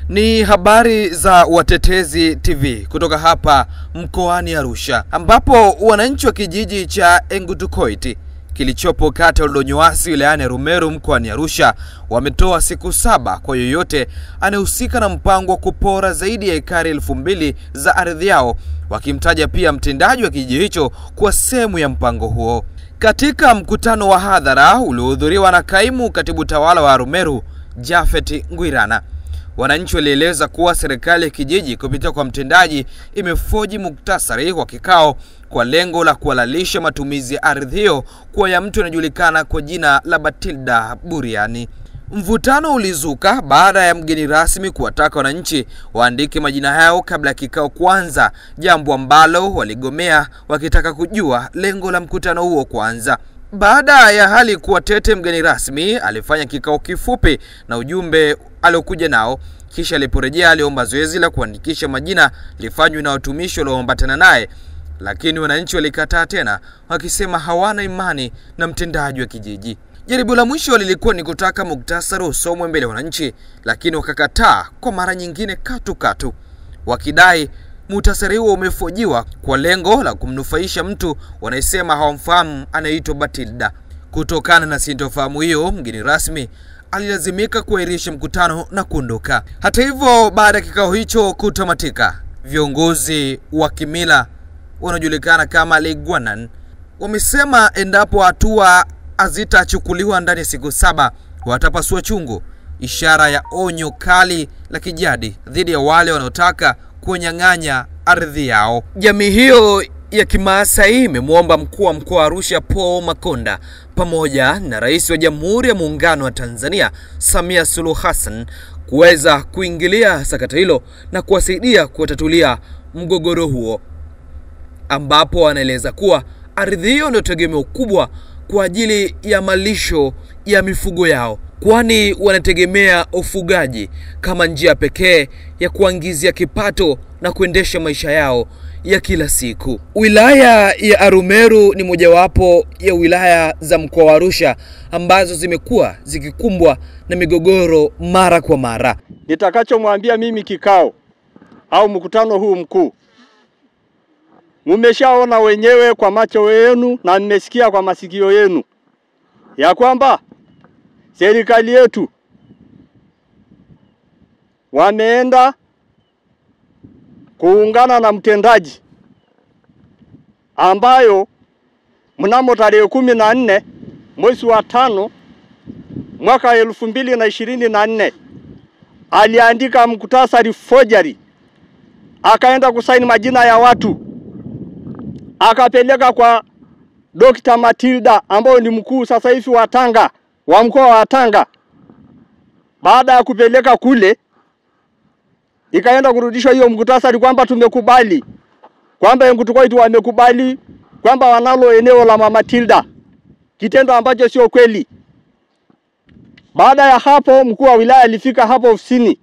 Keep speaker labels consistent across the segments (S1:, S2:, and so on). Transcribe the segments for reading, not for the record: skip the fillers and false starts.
S1: Ni habari za Watetezi TV kutoka hapa mkoani Arusha, ambapo wananchi wa kijiji cha Engutukoit kilichopo kata Oldonyowasi wilayani Rumeru mkoani Arusha wametoa siku 7 kwa yoyote anayehusika na mpango wa kupora zaidi ya ekari 2000 za ardhi yao, wakimtaja pia mtendaji wa kijiji hicho kuwa sehemu ya mpango huo. Katika mkutano wa hadhara uliohudhuriwa na kaimu katibu tawala wa Rumeru Japhet Ngwirana, wananchi walieleza kuwa serikali ya kijiji kupitia kwa mtendaji imefoji muktasari wa kikao kwa lengo la kuhalalisha matumizi ya ardhi hiyo kwa ya mtu anajulikana kwa jina la Batilda Buriani. Mvutano ulizuka baada ya mgeni rasmi kuwataka wananchi waandike majina yao kabla ya kikao kuanza, jambo ambalo waligomea wakitaka kujua lengo la mkutano huo kwanza. Baada ya hali kuwa tete, mgeni rasmi alifanya kikao kifupi na ujumbe aliokuja nao, kisha aliporejea aliomba zoezi la kuandikisha majina lifanywe na watumishi walioambatana naye, lakini wananchi walikataa tena wakisema hawana imani na mtendaji wa kijiji. Jaribu la mwisho lilikuwa ni kutaka muktasari usomwe mbele ya wananchi, lakini wakakataa kwa mara nyingine katu, wakidai muktasari huo umefojiwa kwa lengo la kumnufaisha mtu wanayesema hawamfahamu anaitwa Batilda. Kutokana na sintofahamu hiyo, mgeni rasmi alilazimika kuahirisha mkutano na kuondoka. Hata hivyo, baada ya kikao hicho kutamatika, viongozi wa kimila wanajulikana kama Legwanan wamesema endapo hatua hazitachukuliwa ndani ya siku 7 watapasua chungu, ishara ya onyo kali la kijadi dhidi ya wale wanaotaka kunyang'anya ardhi yao. Jamii hiyo ya Kimaasai imemuomba mkuu wa mkoa wa Arusha Paul Makonda pamoja na Rais wa Jamhuri ya Muungano wa Tanzania Samia Suluhu Hassan kuweza kuingilia sakata hilo na kuwasaidia kutatulia mgogoro huo, ambapo wanaeleza kuwa ardhi hiyo ndio tegemeo kubwa kwa ajili ya malisho ya mifugo yao, kwani wanategemea ufugaji kama njia pekee ya kuangizia kipato na kuendesha maisha yao ya kila siku. Wilaya ya Rumeru ni mojawapo ya wilaya za mkoa wa Arusha ambazo zimekuwa zikikumbwa na migogoro mara kwa mara.
S2: Nitakachomwambia mimi kikao au mkutano huu mkuu, mmeshaona wenyewe kwa macho yenu na mmesikia kwa masikio yenu ya kwamba serikali yetu wameenda kuungana na mtendaji ambayo mnamo tarehe 14 mwezi wa 5 mwaka 2024 aliandika muktasari forgery, akaenda kusaini majina ya watu, akapeleka kwa Dr. Matilda ambaye ni mkuu sasa hivi wa Tanga, wa mkoa wa Tanga. Baada ya kupeleka kule, ikaenda kurudishwa hiyo muktasari kwamba tumekubali, kwamba Engutukoit wamekubali kwamba wanalo eneo la Mama Tilda, kitendo ambacho sio kweli. Baada ya hapo, mkuu wa wilaya alifika hapo ofisini,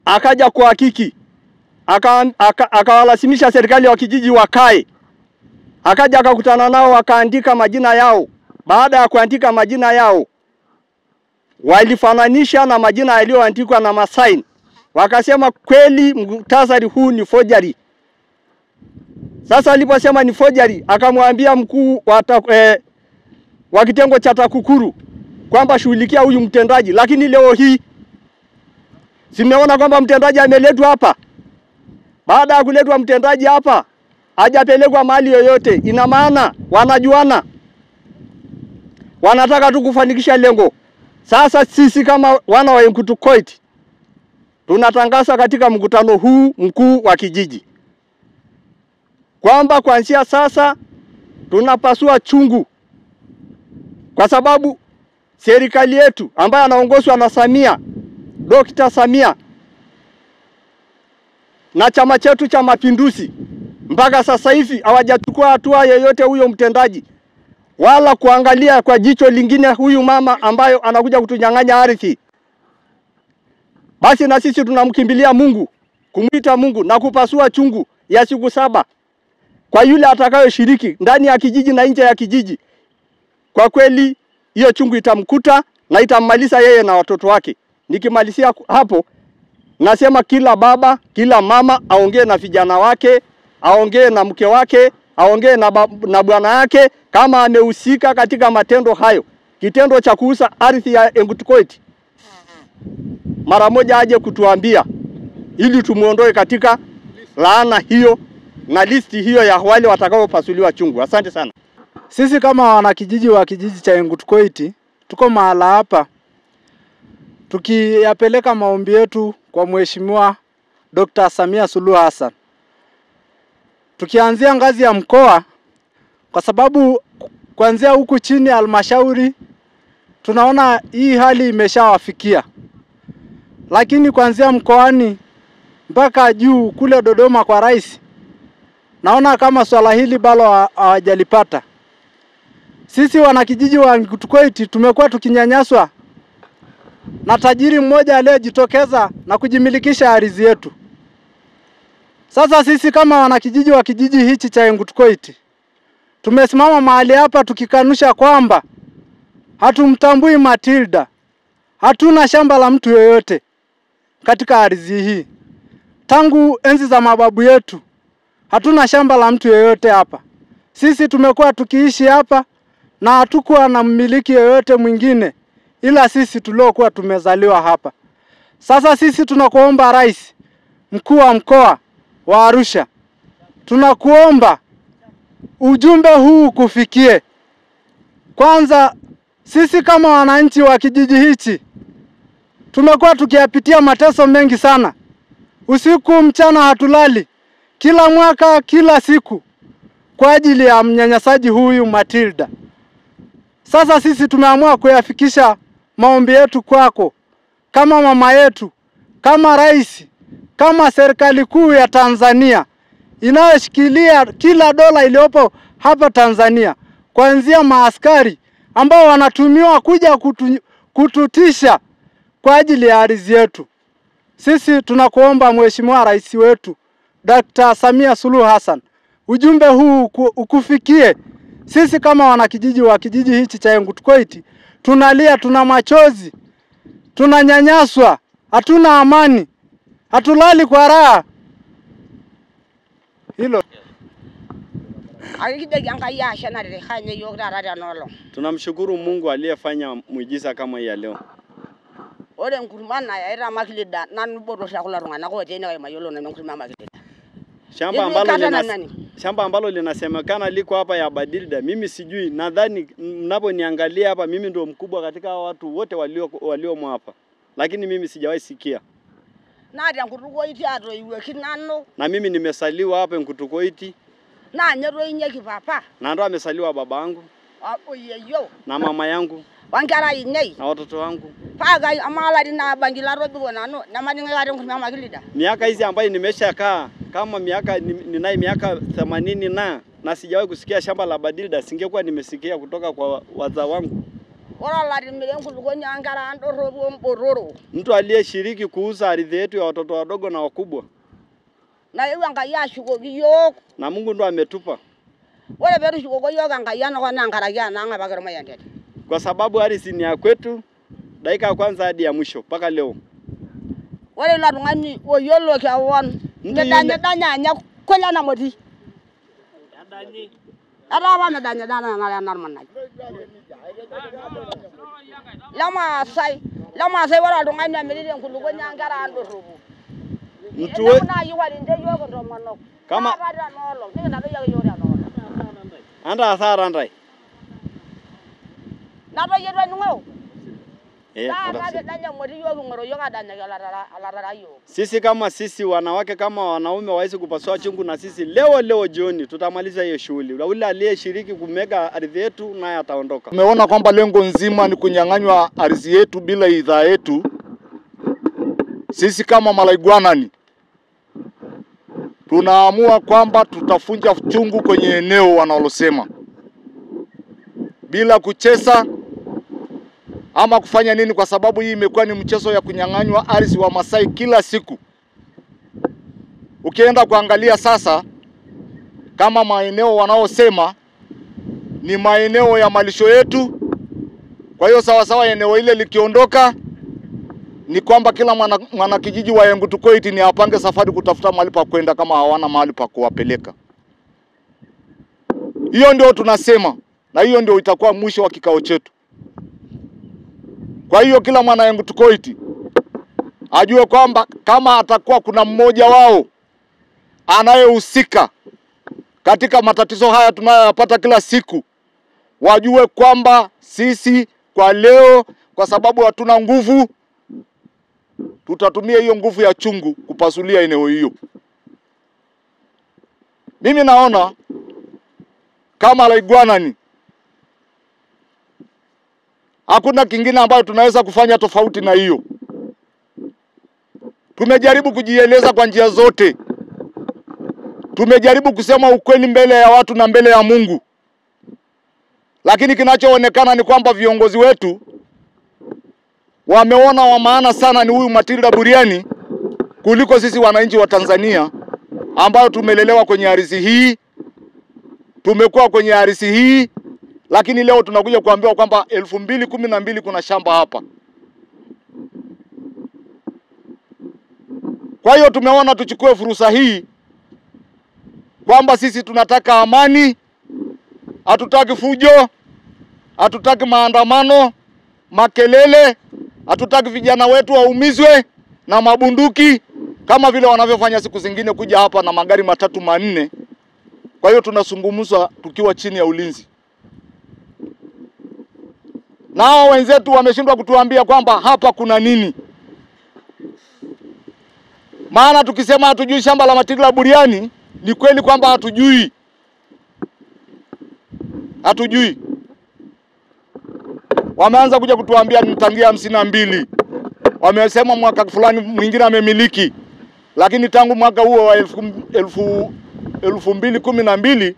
S2: akaja kuhakiki, akawalazimisha serikali wa kijiji wakae, akaja akakutana nao, wakaandika majina yao. Baada ya kuandika majina yao, walifananisha na majina yaliyoandikwa na masaini, wakasema kweli muktasari huu ni forgery. Sasa aliposema ni forgery, akamwambia mkuu wa kitengo cha TAKUKURU kwamba shughulikia huyu mtendaji. Lakini leo hii simeona kwamba mtendaji ameletwa hapa. Baada ya kuletwa mtendaji hapa, hajapelekwa mahali yoyote. Ina maana wanajuana, wanataka tu kufanikisha lengo. Sasa sisi kama wana wa Engutukoit tunatangaza katika mkutano huu mkuu wa kijiji kwamba kuanzia sasa tunapasua chungu, kwa sababu serikali yetu ambayo anaongozwa na Samia, Dr. Samia, na chama chetu cha Mapinduzi mpaka sasa hivi hawajachukua hatua yoyote huyo mtendaji, wala kuangalia kwa jicho lingine huyu mama ambayo anakuja kutunyang'anya ardhi. Basi na sisi tunamkimbilia Mungu, kumuita Mungu na kupasua chungu ya siku 7 kwa yule atakayoshiriki ndani ya kijiji na nje ya kijiji. Kwa kweli hiyo chungu itamkuta na itammaliza yeye na watoto wake. Nikimalizia hapo, nasema kila baba, kila mama aongee na vijana wake, aongee na mke wake, aongee na bwana yake kama amehusika katika matendo hayo. Kitendo cha kuuza ardhi ya Engutukoit, mara moja aje kutuambia ili tumuondoe katika laana hiyo na listi hiyo ya wale watakaopasuliwa chungu. Asante sana.
S3: Sisi kama wanakijiji wa kijiji cha Engutukoit tuko mahala hapa tukiyapeleka maombi yetu kwa Mheshimiwa Dr. Samia Suluhu Hassan. Tukianzia ngazi ya mkoa, kwa sababu kuanzia huku chini halmashauri tunaona hii hali imeshawafikia. Lakini kuanzia mkoani mpaka juu kule Dodoma kwa rais, naona kama swala hili bado hawajalipata. Sisi wanakijiji wa Engutukoit tumekuwa tukinyanyaswa na tajiri mmoja aliyejitokeza na kujimilikisha ardhi yetu. Sasa sisi kama wanakijiji wa kijiji hichi cha Engutukoit tumesimama mahali hapa tukikanusha kwamba hatumtambui Matilda. Hatuna shamba la mtu yoyote katika ardhi hii. Tangu enzi za mababu yetu hatuna shamba la mtu yoyote hapa. Sisi tumekuwa tukiishi hapa na hatukuwa na mmiliki yoyote mwingine ila sisi tuliokuwa tumezaliwa hapa. Sasa sisi tunakuomba rais, mkuu wa mkoa wa Arusha, tunakuomba ujumbe huu kufikie. Kwanza sisi kama wananchi wa kijiji hichi tumekuwa tukiyapitia mateso mengi sana. Usiku mchana hatulali, kila mwaka kila siku kwa ajili ya mnyanyasaji huyu Matilda. Sasa sisi tumeamua kuyafikisha maombi yetu kwako kama mama yetu, kama rais, kama serikali kuu ya Tanzania inayoshikilia kila dola iliyopo hapa Tanzania, kuanzia maaskari ambao wanatumiwa kuja kututisha kwa ajili ya ardhi yetu. Sisi tunakuomba Mheshimiwa Rais wetu Dr. Samia Suluhu Hassan, ujumbe huu ukufikie. Sisi kama wanakijiji wa kijiji hichi cha Engutukoit tunalia, tuna machozi, tunanyanyaswa, hatuna amani, hatulali kwa raha. Hilo
S4: tunamshukuru Mungu aliyefanya muujiza kama hii leo.
S5: Ore nkurumana ya ira Matilda nanu bodo shakula rungana ko tena wa mayolo na nkurumana Matilda.
S4: Shamba ambalo linasemekana liko hapa ya Matilda, mimi sijui, nadhani mnaponiangalia hapa mimi ndio mkubwa katika watu wote walio hapa. Lakini mimi sijawahi sikia.
S5: Na ya Engutukoit ato iwe kinano.
S4: Na mimi nimesaliwa hapa Engutukoit.
S5: Na nyero inyeki papa.
S4: Na ndo amesaliwa babangu.
S5: Oyeyo.
S4: Na mama yangu.
S5: Wangara inei.
S4: Na watoto wangu.
S5: Paga amala dina bangila robigo nano na maninga ya nkurumana Matilda.
S4: Miaka hizi ambayo nimeshakaa kama ninaye miaka 80 na sijawahi kusikia shamba la Matilda, singekuwa nimesikia kutoka kwa wazao wangu. Mtu aliyeshiriki kuuza ardhi yetu ya watoto wadogo na wakubwa. Na Mungu ndo ametupa. Kwa sababu ardhi ni ya kwetu dakika ya kwanza hadi ya mwisho mpaka leo.
S5: Wale la tungani oyolo kwa won. Nedanya kola na modi. Yadanyi. Ada wana danya dana na narmana. Lama sai wala tungani na milile nkulugo nyangara ando rubu.
S4: Mtuwe
S5: na yiwali nde yogo ndo manok.
S4: Kama anda asara ndai.
S5: Na ba yedwa ngo.
S4: Sisi kama sisi wanawake kama wanaume waweze kupasua chungu, na sisi leo jioni tutamaliza hiyo shughuli. Ule aliyeshiriki kumega ardhi yetu naye ataondoka.
S6: Tumeona kwamba lengo nzima ni kunyang'anywa ardhi yetu bila idhaa yetu. Sisi kama Malaigwanani tunaamua kwamba tutafunja chungu kwenye eneo wanalosema bila kucheza ama kufanya nini, kwa sababu hii imekuwa ni mchezo ya kunyang'anywa ardhi wa Masai kila siku. Ukienda kuangalia sasa kama maeneo wanaosema ni maeneo ya malisho yetu, kwa hiyo sawa eneo ile likiondoka ni kwamba kila mwana kijiji wa Engutukoit ni apange safari kutafuta mahali pa kwenda kama hawana mahali pa kuwapeleka. Hiyo ndio tunasema, na hiyo ndio itakuwa mwisho wa kikao chetu. Kwa hiyo kila mwana Engutukoit ajue kwamba kama atakuwa kuna mmoja wao anayehusika katika matatizo haya tunayoyapata kila siku, wajue kwamba sisi kwa leo, kwa sababu hatuna nguvu, tutatumia hiyo nguvu ya chungu kupasulia eneo hiyo. Mimi naona kama Laigwanani hakuna kingine ambayo tunaweza kufanya tofauti na hiyo. Tumejaribu kujieleza kwa njia zote. Tumejaribu kusema ukweli mbele ya watu na mbele ya Mungu. Lakini kinachoonekana ni kwamba viongozi wetu wameona wa maana sana ni huyu Matilda Buriani kuliko sisi wananchi wa Tanzania ambao tumelelewa kwenye ardhi hii, tumekuwa kwenye ardhi hii, lakini leo tunakuja kuambiwa kwamba 2012 kuna shamba hapa. Kwa hiyo tumeona tuchukue fursa hii kwamba sisi tunataka amani, hatutaki fujo, hatutaki maandamano, makelele, hatutaki vijana wetu waumizwe na mabunduki kama vile wanavyofanya siku zingine kuja hapa na magari matatu manne. Kwa hiyo tunazungumza tukiwa chini ya ulinzi. Nao wenzetu wameshindwa kutuambia kwamba hapa kuna nini. Maana tukisema hatujui shamba la Matilda Buriani, ni kweli kwamba hatujui. Hatujui. Wameanza kuja kutuambia nitangia 52. Wamesema mwaka fulani mwingine amemiliki. Lakini tangu mwaka huo wa 2012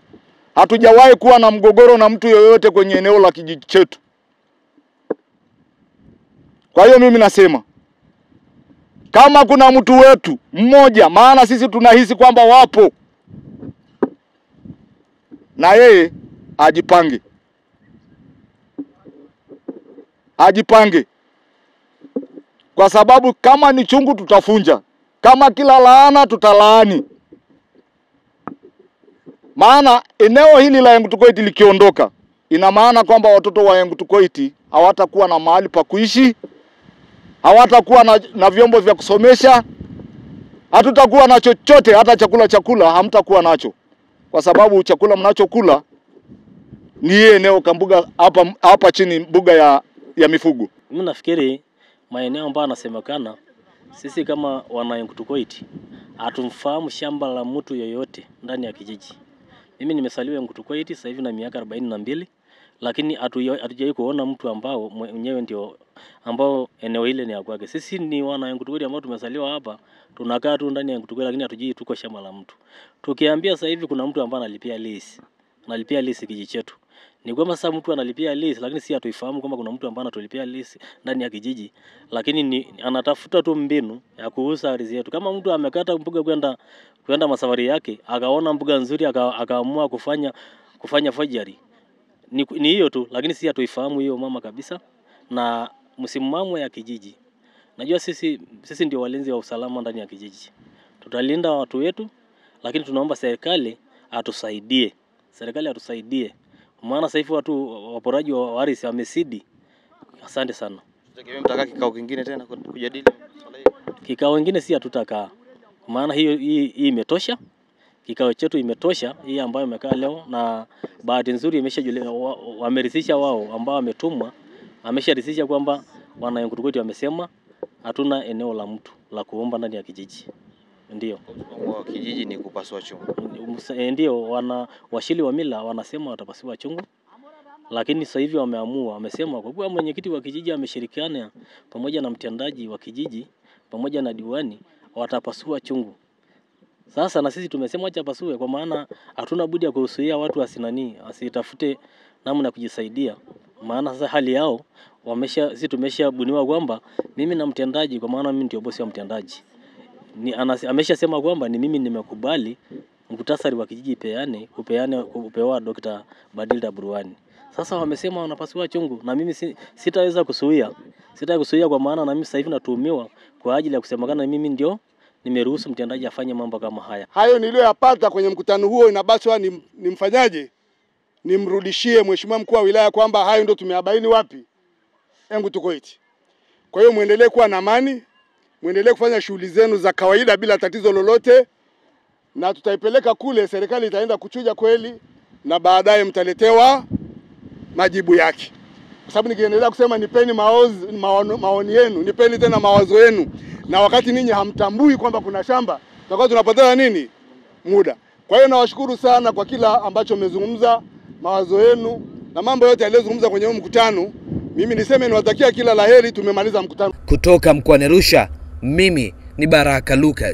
S6: hatujawahi kuwa na mgogoro na mtu yoyote kwenye eneo la kijiji chetu. Kwa hiyo mimi nasema kama kuna mtu wetu mmoja, maana sisi tunahisi kwamba wapo, na yeye ajipange. Ajipange. Kwa sababu kama ni chungu tutafunja, kama kila laana tutalaani. Maana eneo hili la Engutukoit likiondoka, ina maana kwamba watoto wa Engutukoit hawatakuwa na mahali pa kuishi, hawatakuwa na vyombo vya kusomesha, hatutakuwa na chochote, hata chakula hamtakuwa nacho. Kwa sababu chakula mnachokula ni eneo kambuga hapa chini mbuga ya mifugo.
S7: Mimi nafikiri maeneo ambayo yanasemekana, sisi kama wana Engutukoit hatumfahamu shamba la mtu yoyote ndani ya kijiji. Mimi nimesaliwa Engutukoit sasa hivi na miaka 42, lakini hatujawahi kuona mtu ambao mwenyewe ndio ambao eneo ile ni ya kwake. Sisi ni wana Engutukoit ambao tumesaliwa hapa, tunakaa tu ndani ya Engutukoit, lakini hatujui tuko shamba la mtu. Tukiambia sasa hivi kuna mtu ambaye analipia lease kijiji chetu, ni kwamba sasa mtu analipia lease, lakini si hatuifahamu kama kuna mtu ambaye anatulipia lease ndani ya kijiji, lakini anatafuta tu mbinu ya kuuza ardhi yetu. Kama mtu amekata mbuga kwenda masafari yake, akaona mbuga nzuri akaamua kufanya forgery, ni hiyo tu, lakini si hatuifahamu hiyo mama kabisa. Na msimamo ya kijiji, najua sisi ndio walinzi wa usalama ndani ya kijiji, tutalinda watu wetu, lakini tunaomba serikali atusaidie. Maana sasa hivi watu waporaji wa ardhi wamesidi. Asante sana.
S1: Tutegemea mtakaa kikao kingine tena kujadili swala hili?
S7: Kikao kingine si hatutakaa. Maana hii imetosha. Kikao chetu imetosha, hii ambayo imekaa leo, na bahati nzuri wameridhisha wao ambao wametumwa, amesharidhisha kwamba wana Engutukoit wamesema hatuna eneo la mtu la kuomba ndani ya kijiji. Ndio.
S1: Kwa kijiji ni kupasua chungu.
S7: Ndio, washili wa mila wanasema watapasua chungu. Lakini sasa hivi wamesema kwa kuwa mwenyekiti wa kijiji ameshirikiana pamoja na mtendaji wa kijiji pamoja na diwani, watapasua chungu. Sasa na sisi tumesema acha pasue, kwa maana hatuna budi ya kuhusuia watu asitafute namna ya kujisaidia. Maana sasa hali yao sisi tumeshabuniwa kwamba mimi na mtendaji, kwa maana mimi ndio bosi wa mtendaji, ameshasema kwamba ni mimi nimekubali mkutasari wa kijiji kupewa Dr. Matilda Buriani. Sasa wamesema wanapasua chungu na mimi sitaweza kusuia. Sitaweza kusuia kwa maana na mimi sasa hivi natuhumiwa kwa ajili ya kusemekana mimi ndio nimeruhusu mtendaji afanye mambo kama haya.
S8: Hayo niliyoyapata kwenye mkutano huo inabaswa nimfanyaje? Nimrudishie mheshimiwa mkuu wa wilaya kwamba hayo ndio tumeabaini wapi? Engutukoit. Kwa hiyo muendelee kuwa na amani, muendelee kufanya shughuli zenu za kawaida bila tatizo lolote, na tutaipeleka kule, serikali itaenda kuchuja kweli na baadaye mtaletewa majibu yake. Kwa sababu nikiendelea kusema nipeni maoni yenu, nipeni tena mawazo yenu, na wakati ninyi hamtambui kwamba kuna shamba, tutakuwa tunapoteza nini? Muda. Kwa hiyo nawashukuru sana kwa kila ambacho mmezungumza, mawazo yenu na mambo yote yaliyozungumza kwenye mkutano. Mimi niseme niwatakia kila laheri, tumemaliza mkutano.
S1: Kutoka mkoani Arusha, mimi ni Baraka Lucas.